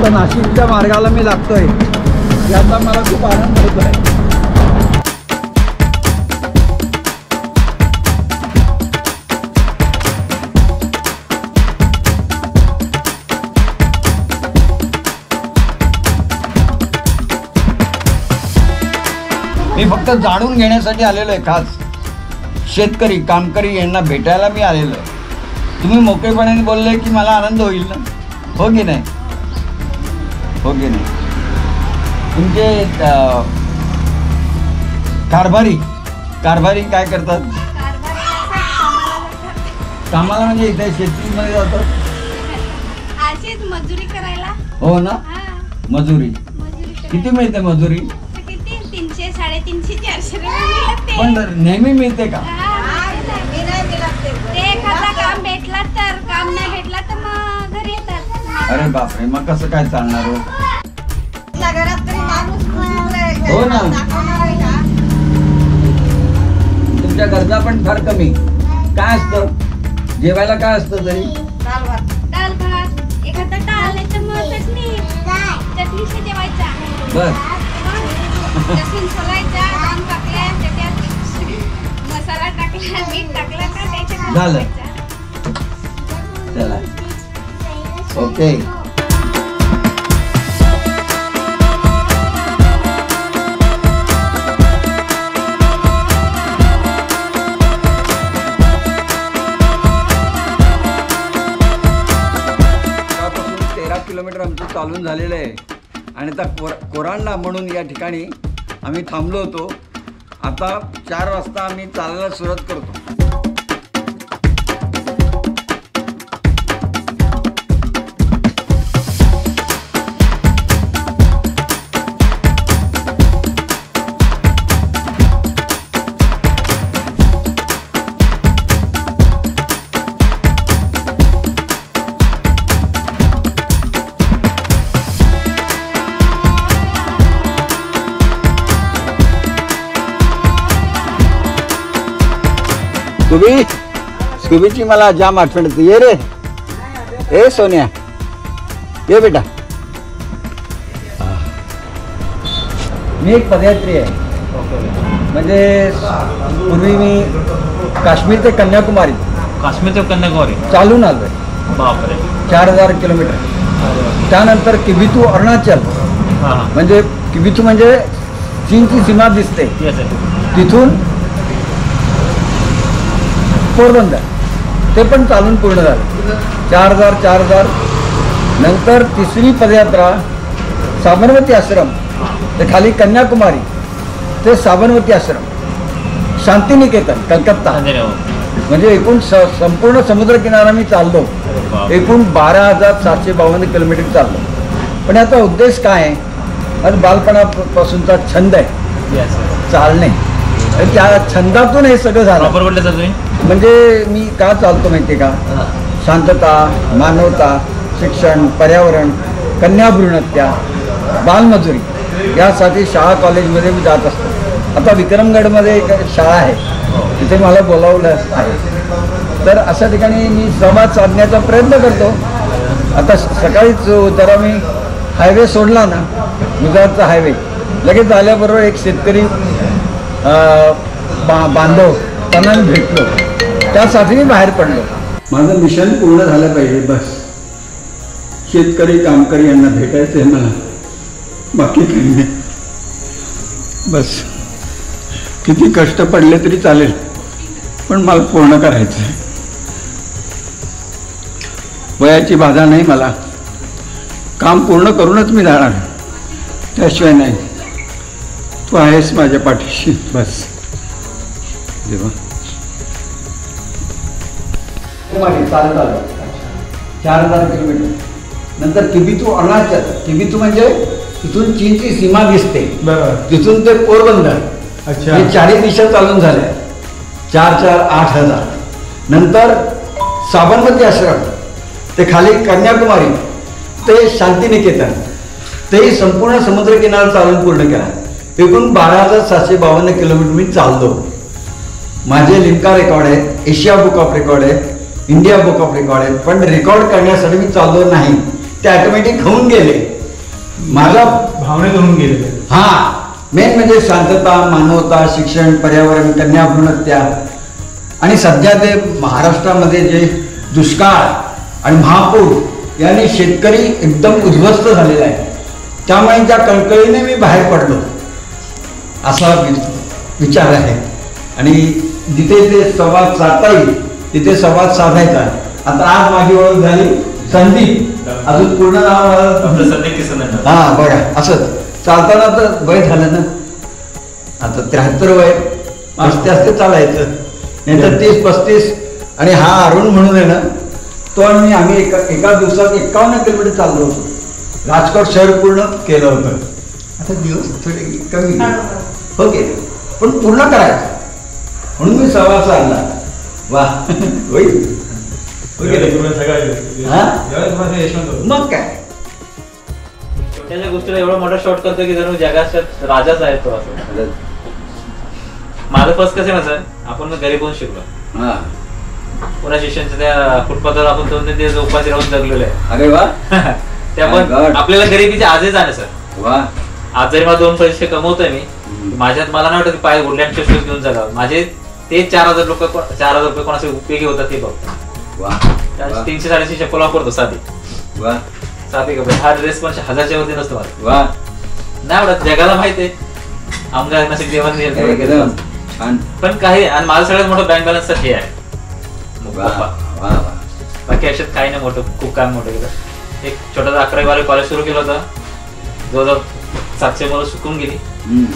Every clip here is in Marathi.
आता नाशिकच्या मार्गाला मी लागतोय, याचा मला खूप आनंद होत आहे. मी फक्त जाणून घेण्यासाठी आलेलो आहे. खास शेतकरी कामकरी यांना भेटायला मी आलेलो आहे. तुम्ही मोकळेपणाने बोलले की मला आनंद होईल ना, हो की नाही? हो की नाही? तुमचे कारभारी काय करतात? कामाला म्हणजे इथे शेतीमध्ये जातात, मजुरी करायला. हो ना? मजुरी किती मिळते? मजुरी 300, 350, 400 रुपये. पण नेहमी मिळते का? ते एखादा काम भेटला तर, काम नाही भेटला तर मग घरी येतात. अरे बापरे, मग कसं काय चालणार हो? घरात तरी माणूस हो ना. तुमच्या गरजा पण फार कमी. काय असतं जेवायला? काय असतं तरी? डाळ भात, एखादा डाळ नाही तर मग चटणी जेवायचा. बस. लसूण सोलायचा, कांदा टाकला, त्याच्यात मसाला टाकला, मीठ टाकला का त्याच्यात झालं. चला, ओके. त्यापासून 13 किलोमीटर आमचं चालून झालेलं आहे आणि आता कोरांडा म्हणून या ठिकाणी आम्ही थांबलो होतो. आता 4 वाजता आम्ही चालायला सुरुवात करतो. स्कूबीची मला जाम आठवण येते. ये रे, ए सोन्या, ये बेटा. मी एक पदयात्री आहे. म्हणजे पूर्वी मी काश्मीर ते कन्याकुमारी चालून आलोय. बापरे. 4000 किलोमीटर. त्यानंतर किबिथू अरुणाचल, म्हणजे किबिथू म्हणजे चीनची सीमा दिसते, तिथून पोरबंदर, ते पण चालून पूर्ण झालं. 4000. नंतर तिसरी पदयात्रा साबरमती आश्रम ते खाली कन्याकुमारी ते साबरमती आश्रम, शांतिनिकेतन कलकत्ता. म्हणजे एकूण संपूर्ण समुद्रकिनारा मी चाललो. एकूण 12,752 किलोमीटर चाललो. पण याचा उद्देश काय आहे? आज बालपणापासूनचा छंद आहे चालणे. त्या छंदातून हे सगळं झालं. म्हणजे मी का चालतो माहिती आहे का? शांतता, मानवता, शिक्षण, पर्यावरण, कन्याभ्रूणहत्या, बालमजुरी यासाठी शाळा कॉलेजमध्ये मी जात असतो. आता विक्रमगडमध्ये एक शाळा आहे, तिथे मला बोलावलं आहे. तर अशा ठिकाणी मी संवाद साधण्याचा प्रयत्न करतो. आता सकाळीच जरा मी हायवे सोडला ना, गुजरातचा हायवे, लगेच आल्याबरोबर एक शेतकरी बांधव त्यांना मी भेटलो. त्यासाठी मी बाहेर पडलो. माझं मिशन पूर्ण झालं पाहिजे बस. शेतकरी कामकरी यांना भेटायचं आहे मला, बाकी काही नाही. बस किती कष्ट पडले तरी चालेल, पण मला पूर्ण करायचं आहे. वयाची बाधा नाही मला. काम पूर्ण करूनच मी जाणार, त्याशिवाय नाही. तू आहेस माझ्या पाठीशी बस. देवा चालत आलो 4000 किलोमीटर. नंतर किबिथू अरुणाचल. किबिथू म्हणजे तिथून चीनची सीमा दिसते, तिथून ते पोरबंदर. हे 4 दिशा चालून झाल्या. 4, 8,000. नंतर साबरमती आश्रम ते खाली कन्याकुमारी ते शांतिनिकेतन, तेही संपूर्ण समुद्रकिनारा चालून पूर्ण केला. एकूण 12,752 किलोमीटर मी चाललो. माझे लिम्का रेकॉर्ड आहेत, एशिया बुक ऑफ रेकॉर्ड आहेत, इंडिया बुक ऑफ रेकॉर्ड आहेत. पण रेकॉर्ड करण्यासाठी मी चाललो नाही, ते ऑटोमॅटिक होऊन गेले. माझा भावनेतून गेलेले. हा मेन म्हणजे शांतता, मानवता, शिक्षण, पर्यावरण, कन्याभ्रूण हत्या आणि सध्या ते महाराष्ट्रामध्ये जे दुष्काळ आणि महापूर यांनी शेतकरी एकदम उद्ध्वस्त झालेला आहे. त्यामुळे त्या कळकळीने मी बाहेर पडलो असा विचार आहे. आणि जिथे ते संवाद साधता येईल तिथे संवाद साधायचा. आता आज माझी ओळख झाली संदीप, अजून पूर्ण नाव संदीप किसन. हा बघा असं चालताना तर वय झालं ना, आता 73 वय असते असते चालायचं, नाही तर 30-35. आणि हा अरुण म्हणून आहे ना, तो आणि आम्ही एका दिवसात 51 किलोमीटर चाललो होतो. राजकोट शहर पूर्ण केलं होतं. आता दिवस थोडे कमी हो गेले पण पूर्ण करायचं म्हणून मी संवाद साधला. वा होईल मग काय. छोट्याशा गोष्टीला एवढं मोठा शॉट करतो की जणू जगाचा राजाच आहे तो असं. माझं फर्स्ट कसं आहे ना, आपण गरीब होऊन शिकलो. हा पुन्हा शिष्यांच्या त्या फुटपाथवर आपण 2-3 दिवस उपाशी राहून जगलेलो आहे. अरे वा. त्या पण आपल्याला गरिबीचे आजही जाणे सर. वा. आज जरी मला 2 पैसे कमवतोय मी, माझ्यात मला नाही वाटत की पाय गुडल्यांचे शूज घेऊन जगावं. माझे ते 4,000 रुपये कोणाचे उपयोगी होतात ते बघतो. 300-350 चप्पल वापरतो साधी. वा. साधी कपडे. हा ड्रेस पण 1000च्या वरती नसतो मला. वा. नाही आवडत, जगाला माहिती आहे आमच्या नशीब जेवण छान. पण काही. आणि माझं सगळ्यात मोठं बँक बॅलन्स तर हे आहे. बाकी अशात काही नाही मोठं, खूप काम मोठं केलं. एक छोटासा 11वी कॉलेज सुरू केलं होतं. जवळजवळ 700 मुलं सुकून गेली.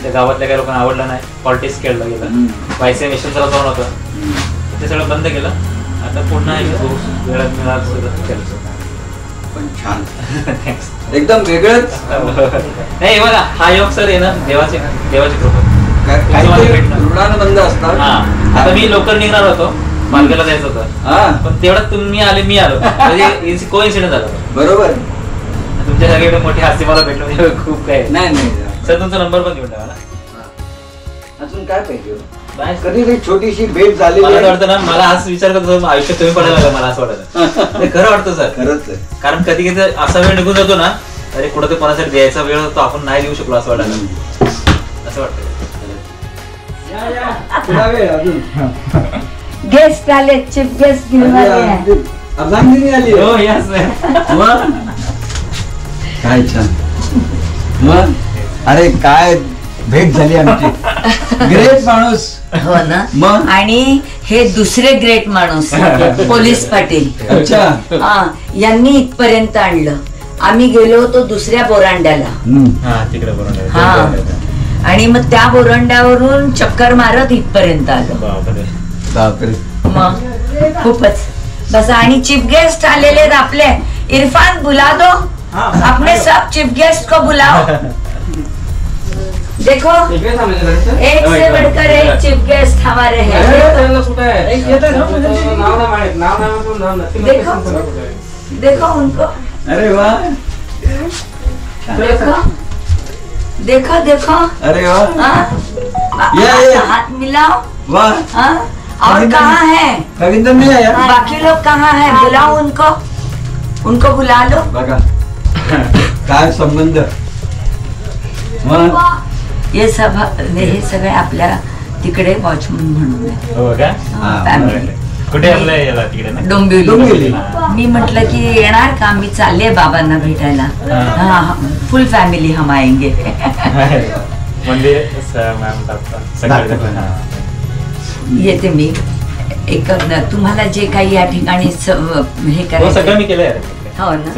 त्या गावातल्या काही लोकांना आवडलं नाही. पॉलिटिक्स खेळलं गेलं. पैसे मिशनचं जाऊन होतं ते सगळं बंद केलं. आता पुन्हा वेळात मिळालं. पण छान. एकदम वेगळंच. नाही बघा, हा योग सर आहे ना देवाची कृपा. ऋणानुबंध असतात. आता मी लवकर निघणार होतो, मालगाला जायचं होतं, पण तेवढ्यात तुम्ही आले, मी आलो. म्हणजे कोइन्सिडन्स झाला. बरोबर. तुमच्या जागी एवढे मोठी हास्य मला भेटलो खूप काय. नाही सर तुमचा नंबर पण घेऊन टाका. अजून काय पाहिजे. कधी ती छोटीशी भेट झाली. मला वाटतं ना, मला आज विचार करतो आयुष्यात तुम्ही पडायला मला असं वाटतं. ते खरं वाटतं सर. खरंच. कारण कधी कधी असा वेळ निघून जातो ना, अरे कुठं ते कोणासाठी द्यायचा वेळ होतो, आपण नाही देऊ शकलो असं वाटायला. असं वाटतं. गेस्ट आले, चीफ गेस्ट घेऊन आले. आली. हो यस. काय छान. मग अरे काय भेट झाली आमची. ग्रेट माणूस. हो ना. मग आणि हे दुसरे ग्रेट माणूस पोलीस पाटील. अच्छा. हा, यांनी इथपर्यंत आणलं. आम्ही गेलो होतो दुसऱ्या बोरांड्याला. हा, आणि मग त्या बोरांड्यावरून चक्कर मारत इथपर्यंत आलो. बापरे. मग खूपच बस. आणि चीफ गेस्ट आलेले आपले. इरफान बुला दो अपने सब चीफ गेस्ट को बुलाओ. देखो एक से बढ़कर एक चीफ गेस्ट हमारे हैं. देखो उनको. अरे वाह. देखो देखो. अरे वाह. ये हाथ मिलाओ. वाह. और कहाँ है रविंदर नहीं आया. बाकी लोग कहाँ है, बुलाओ उनको बुला लो. बघा काय संबंध. हे सगळे आपल्या तिकडे वॉचमन म्हणून डोंबिवली. मी म्हटलं की येणार का, मी चालले बाबांना भेटायला. हा, फुल फॅमिली हम आएंगे. येते मी. एक तुम्हाला जे काही या ठिकाणी हे करायचं मी केलंय. हो ना.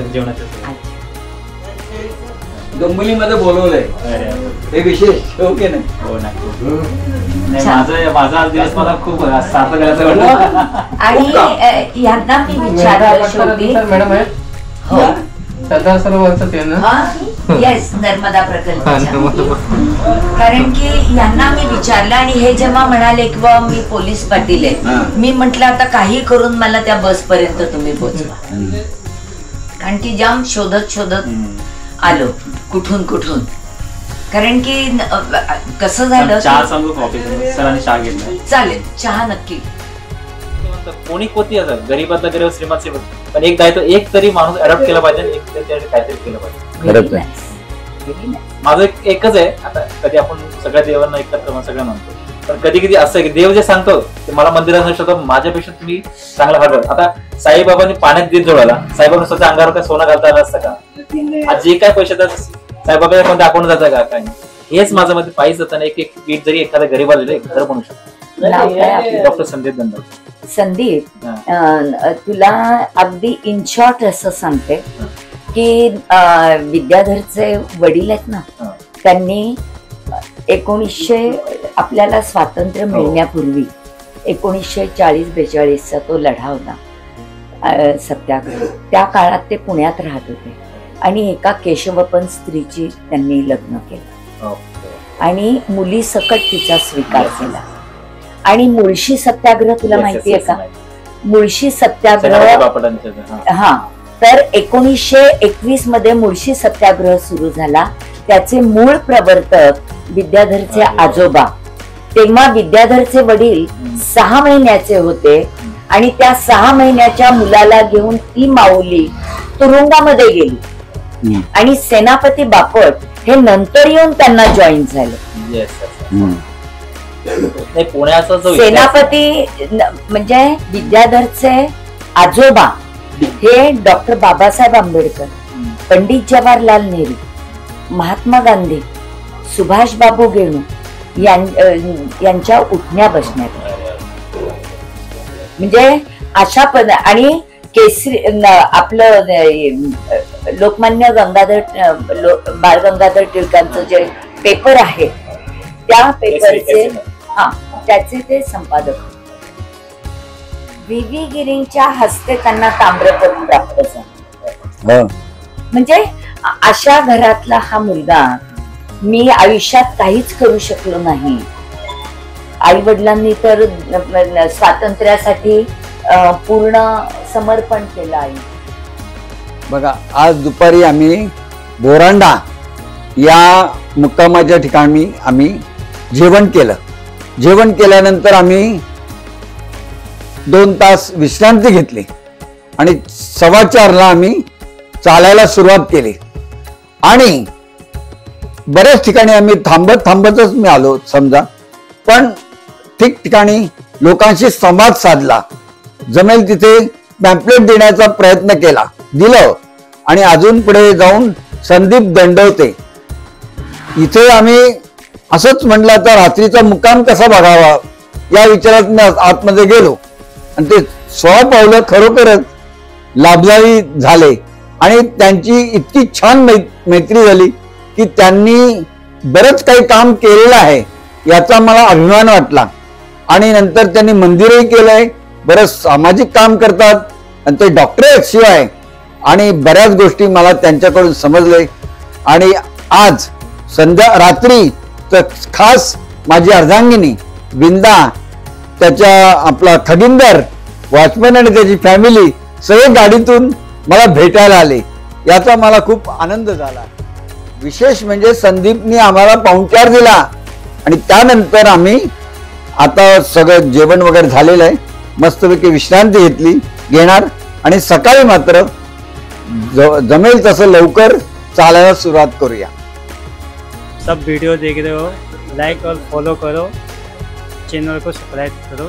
डोंबिवलीमध्ये बोलवलंय हे विशेष. ओके ना. हो ना. माझा आज दिवस मला खूप सार्थक करायचं वाटलं. आणि यांना मी विचारलं शेवटी. हो सरदार सरोवरचं ना. येस, नर्मदा प्रकल्प. कारण की यांना मी विचारलं आणि हे जेव्हा म्हणाले की बाबा मी पोलीस पाटील आहे, मी म्हटलं आता काही करून मला त्या बस पर्यंत तुम्ही पोहोचवा. कारण की जाम शोधत आलो कुठून. कारण की कसं झालं. चहा सांगू कॉफी सरांनी चहा घेतला. चालेल, चहा नक्की. कोणी कोणती असं गरीबातला गरीब श्रीमंत पण एक दायित्व एक तरी माणूस अडॉप्ट केला पाहिजे. एक तरी काहीतरी केलं पाहिजे. गेली नाही. माझं एकच आहे, आता कधी आपण सगळ्या देवांना एकत्र सगळं म्हणतो, पण कधी कधी असं आहे की देव जे सांगतो ते मला मंदिरात नसतं, माझ्यापेक्षा तुम्ही चांगला हार्ड. आता साईबाबांनी पाण्यात दीप जोडला, साईबाबा स्वतः अंगावर काय सोनं घालता आलं असतं का? आज जे काय पैसे साईबाबा कोणत्या अकाउंट जातं का? काय हेच माझं मध्ये पाहिजे जाताना एक पीठ जरी एखाद्या गरीबाला एक घर बनवू शकतो. नाव काय आपलं? डॉक्टर संदीप दंडल. संदीप, तुला अगदी इन शॉर्ट असं सांगते की विद्याधरचे वडील आहेत ना, त्यांनी 1900 आपल्याला स्वातंत्र्य मिळण्यापूर्वी 1940-42चा तो लढा होता सत्याग्रह. त्या काळात ते पुण्यात राहत होते आणि एका केशवपंत स्त्रीची त्यांनी लग्न केलं आणि मुली सकट तिचा स्वीकार केला. आणि मुळशी सत्याग्रह तुला माहितीये का? मुळशी सत्याग्रह, हा, तर 1921 मध्ये मुळशी सत्याग्रह सुरू झाला. त्याचे मूळ प्रवर्तक विद्याधरचे आजोबा. तेव्हा विद्याधरचे वडील 6 महिन्याचे होते आणि त्या 6 महिन्याच्या मुलाला घेऊन ती माऊली तुरुंगामध्ये गेली आणि सेनापती बापट हे नंतर येऊन त्यांना जॉईन झाले. पुण्याचा जो सेनापती म्हणजे विद्याधरचे आजोबा हे डॉक्टर बाबासाहेब आंबेडकर, पंडित जवाहरलाल नेहरू, महात्मा गांधी, सुभाष बाबू गेणू यांच्या उठण्या बसण्यात, म्हणजे अशा आणि केसरी आपलं लोकमान्य बाळ गंगाधर टिळकांचं जे पेपर आहे त्या पेपरचे त्याचे ते संपादक. व्ही गिरींच्या हस्ते त्यांना ताम्रपत्र प्राप्त झालं. म्हणजे अशा घरातला हा मुलगा. मी आयुष्यात काहीच करू शकलो नाही. आई वडिलांनी तर स्वातंत्र्यासाठी पूर्ण समर्पण केलं. आई बघा, आज दुपारी आम्ही बोरांडा या मुक्कामाच्या ठिकाणी आम्ही जेवण केलं. जेवण केल्यानंतर आम्ही 2 तास विश्रांती घेतली आणि 4:15ला आम्ही चालायला सुरुवात केली. आणि बऱ्याच ठिकाणी आम्ही थांबतच मी आलो समजा, पण ठिकठिकाणी लोकांशी संवाद साधला. जमेल तिथे पॅम्पलेट देण्याचा प्रयत्न केला, दिलं. आणि अजून पुढे जाऊन संदीप दंडवते इथे आम्ही असंच म्हटलं तर रात्रीचा मुक्काम कसा बघावा या विचारात मी आतमध्ये गेलो आणि ते 100 पावलं खरोखरच लाभदायी झाले. आणि त्यांची इतकी छान मैत्री झाली की त्यांनी बरंच काही काम केलेलं आहे याचा मला अभिमान वाटला. आणि नंतर त्यांनी मंदिरही केलंय, बरंच सामाजिक काम करतात आणि ते डॉक्टर आहेत शिवाय. आणि बऱ्याच गोष्टी मला त्यांच्याकडून समजले. आणि आज रात्री तर खास माझी अर्धांगिनी विंदा, त्याच्या आपला खगिंदर वॉचमॅन आणि त्याची फॅमिली सगळे गाडीतून मला भेटायला आले. याचा मला खूप आनंद झाला. विशेष म्हणजे संदीपनी आम्हाला पाहुणचार दिला आणि त्यानंतर आम्ही आता सगळं जेवण वगैरे झालेलं आहे, मस्तपैकी विश्रांती घेणार आणि सकाळी मात्र जमेल तसं लवकर चालायला सुरुवात करूया. सब वीडियो देख रहे हो, लाइक और फॉलो करो, चैनल को सब्सक्राइब करो.